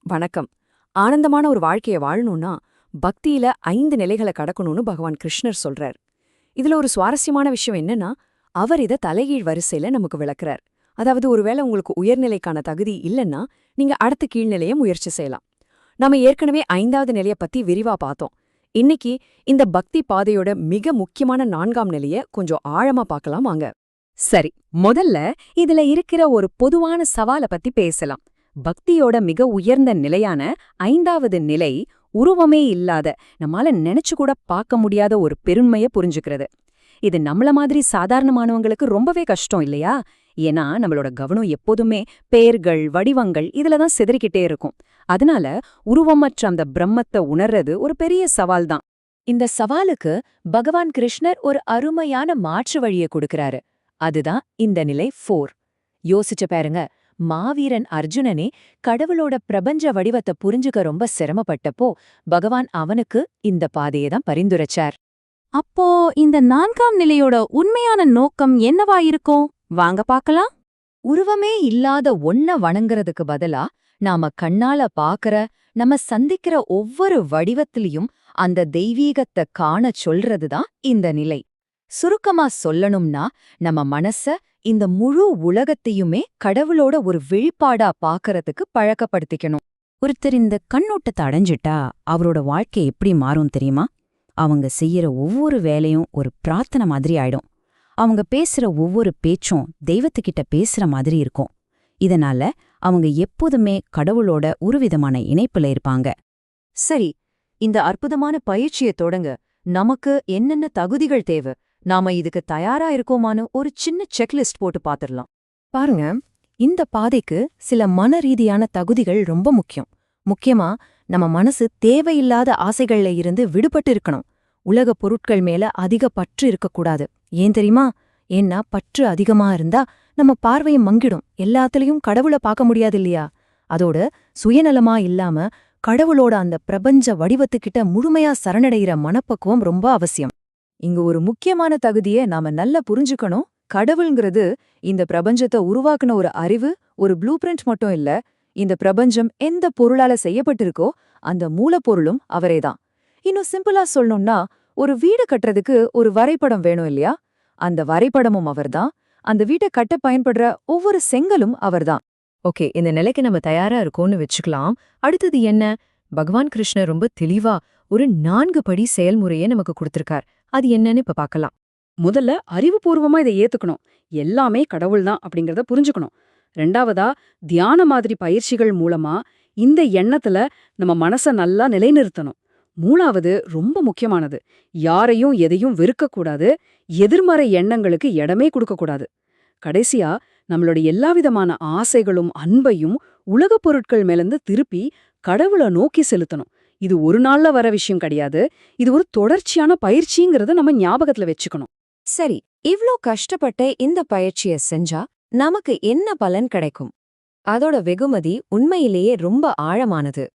வணக்கம். ஆனந்தமான ஒரு வாழ்க்கைய வாழணும்னா பக்தியில 5 நிலைகளை கடக்கணும்னு பகவான் கிருஷ்ணர் சொல்றார். இதுல ஒரு சுவாரஸ்யமான விஷயம் என்னன்னா, அவர் இத தலைகீழ் வரிசையில நமக்கு விளக்குறார். அதாவது ஒருவேளை உங்களுக்கு உயர்நிலைக்கான தகுதி இல்லைன்னா நீங்க அடுத்த கீழ்நிலைய முயற்சி செய்யலாம். நாம ஏற்கனவே 5வது நிலைய பத்தி விரிவா பார்த்தோம். இன்னைக்கு இந்த பக்தி பாதையோட மிக முக்கியமான 4ஆம் நிலைய கொஞ்சம் ஆழமா பார்க்கலாம் வாங்க. சரி, முதல்ல இதுல இருக்கிற ஒரு பொதுவான சவால பத்தி பேசலாம். பக்தியோட மிக உயர்ந்த நிலையான 5வது நிலை உருவமே இல்லாத, நம்மால நினைச்சு கூட பார்க்க முடியாத ஒரு பெருண்மைய புரிஞ்சுக்கிறது. இது நம்மள மாதிரி சாதாரணமானவங்களுக்கு ரொம்பவே கஷ்டம் இல்லையா? ஏன்னா நம்மளோட கவனம் எப்போதுமே பெயர்கள், வடிவங்கள் இதுல தான் சிதறிக்கிட்டே இருக்கும். அதனால உருவமற்ற அந்த பிரம்மத்தை உணர்றது ஒரு பெரிய சவால் தான். இந்த சவாலுக்கு பகவான் கிருஷ்ணர் ஒரு அருமையான மாற்று வழியை கொடுக்கறாரு. அதுதான் இந்த நிலை 4. யோசிச்சு பாருங்க, மாவீரன் அர்ஜுனனே கடவுளோட பிரபஞ்ச வடிவத்தை புரிஞ்சுக்க ரொம்ப சிரமப்பட்டப்போ பகவான் அவனுக்கு இந்த பாதையை தான் பரிந்துரைச்சார். அப்போ இந்த 4ஆம் நிலையோட உண்மையான நோக்கம் என்னவா இருக்கும்? வாங்க பார்க்கலாம். உருவமே இல்லாத ஒன்ன வணங்குறதுக்கு பதிலா நாம கண்ணால பாக்கற, நம்ம சந்திக்கிற ஒவ்வொரு வடிவத்திலையும் அந்த தெய்வீகத்தை காண சொல்றதுதான் இந்த நிலை. சுருக்கமா சொல்லணும்னா, நம்ம மனச இந்த முழு உலகத்தையுமே கடவுளோட ஒரு வெளிப்பாடா பாக்கறதுக்கு பழக்கப்படுத்திக்கணும். ஒருத்தர் இந்த கண்ணோட்டத்தை அடைஞ்சிட்டா அவரோட வாழ்க்கை எப்படி மாறும் தெரியுமா? அவங்க செய்யற ஒவ்வொரு வேலையும் ஒரு பிரார்த்தனை மாதிரி ஆயிடும். அவங்க பேசுற ஒவ்வொரு பேச்சும் தெய்வத்துக்கிட்ட பேசுற மாதிரி இருக்கும். இதனால அவங்க எப்போதுமே கடவுளோட ஒரு விதமான இணைப்புல இருப்பாங்க. சரி, இந்த அற்புதமான பயிற்சியை தொடங்க நமக்கு என்னென்ன தகுதிகள் தேவை, நாம இதுக்கு தயாரா இருக்கோமான்னு ஒரு சின்ன செக்லிஸ்ட் போட்டு பாத்துரலாம். பாருங்க, இந்த பாதைக்கு சில மன ரீதியான தகுதிகள் ரொம்ப முக்கியம். முக்கியமா நம்ம மனசு தேவையில்லாத ஆசைகள்ல இருந்து விடுபட்டு இருக்கணும். உலக பொருட்கள் மேல அதிக பற்று இருக்கக்கூடாது. ஏன் தெரியுமா? ஏன்னா பற்று அதிகமா இருந்தா நம்ம பார்வையும் மங்கிடும், எல்லாத்துலயும் கடவுளை பார்க்க முடியாது இல்லையா? அதோட சுயநலமா இல்லாம கடவுளோட அந்த பிரபஞ்ச வடிவத்துக்கிட்ட முழுமையா சரணடைகிற மனப்பக்குவம் ரொம்ப அவசியம். இங்க ஒரு முக்கியமான தகுதியை நாம நல்லா புரிஞ்சுக்கணும். கடவுள்ங்கிறது இந்த பிரபஞ்சத்தை உருவாக்குன ஒரு அறிவு, ஒரு ப்ளூ பிரிண்ட் மட்டும் இல்ல. இந்த பிரபஞ்சம் எந்த பொருளால செய்யப்பட்டிருக்கோ அந்த மூலப்பொருளும் அவரேதான். இன்னும் சிம்பிளா சொல்லணும்னா, ஒரு வீடு கட்டுறதுக்கு ஒரு வரைபடம் வேணும் இல்லையா? அந்த வரைபடமும் அவர்தான். அந்த வீட்டை கட்ட பயன்படுற ஒவ்வொரு செங்கலும் அவர்தான். ஓகே, இந்த நிலைக்கு நம்ம தயாரா இருக்கோம்னு வச்சுக்கலாம். அடுத்தது என்ன? பகவான் கிருஷ்ணர் ரொம்ப தெளிவா ஒரு 4 படி செயல்முறையை நமக்கு கொடுத்திருக்கார். அது என்னன்னு இப்ப பார்க்கலாம். முதல்ல அறிவுபூர்வமா இதை ஏத்துக்கணும். எல்லாமே கடவுள்தான் அப்படிங்கறத புரிஞ்சுக்கணும். 2வதா தியான மாதிரி பயிற்சிகள் மூலமா இந்த எண்ணத்துல நம்ம மனச நல்லா நிலைநிறுத்தணும். 3வது ரொம்ப முக்கியமானது, யாரையும் எதையும் வெறுக்கக்கூடாது, எதிர்மறை எண்ணங்களுக்கு இடமே கொடுக்கக்கூடாது. கடைசியா நம்மளோட எல்லாவிதமான ஆசைகளும் அன்பையும் உலகப் பொருட்கள் மேலிருந்து திருப்பி கடவுளை நோக்கி செலுத்தணும். இது ஒரு நாள்ல வர விஷயம் கிடையாது. இது ஒரு தொடர்ச்சியான பயிற்சிங்கிறத நம்ம ஞாபகத்துல வச்சுக்கணும். சரி, இவ்ளோ கஷ்டப்பட்டு இந்த பயிற்சியை செஞ்சா நமக்கு என்ன பலன் கிடைக்கும்? அதோட வெகுமதி உண்மையிலேயே ரொம்ப ஆழமானது.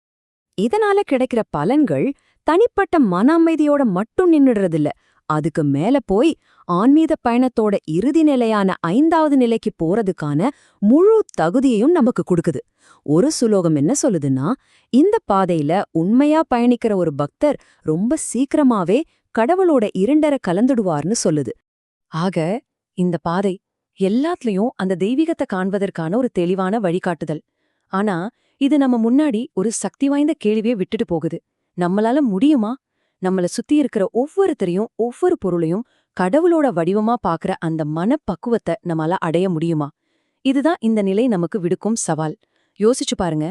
இதனால கிடைக்கிற பலன்கள் தனிப்பட்ட மன அமைதியோட மட்டும் நின்னுடுறதில்ல. அதுக்கு மேல போய் ஆன்மீக பயணத்தோட இறுதி நிலையான 5வது நிலைக்கு போறதுக்கான முழு தகுதியையும் நமக்கு கொடுக்குது. ஒரு சுலோகம் என்ன சொல்லுதுன்னா, இந்த பாதையில உண்மையா பயணிக்கிற ஒரு பக்தர் ரொம்ப சீக்கிரமாவே கடவுளோட இரண்டரை கலந்துடுவார்னு சொல்லுது. ஆக இந்த பாதை எல்லாத்துலயும் அந்த தெய்வீகத்தை காண்பதற்கான ஒரு தெளிவான வழிகாட்டுதல். ஆனா இது நம்ம முன்னாடி ஒரு சக்தி வாய்ந்த கேள்வியை விட்டுட்டு போகுது. நம்மளால முடியுமா? நம்மள சுத்தி இருக்கிற ஒவ்வொருத்தரையும், ஒவ்வொரு பொருளையும் கடவுளோட வடிவமா பாக்குற அந்த மனப்பக்குவத்தை நம்மளால அடைய முடியுமா? இதுதான் இந்த நிலை நமக்கு விடுக்கும் சவால். யோசிச்சு பாருங்க.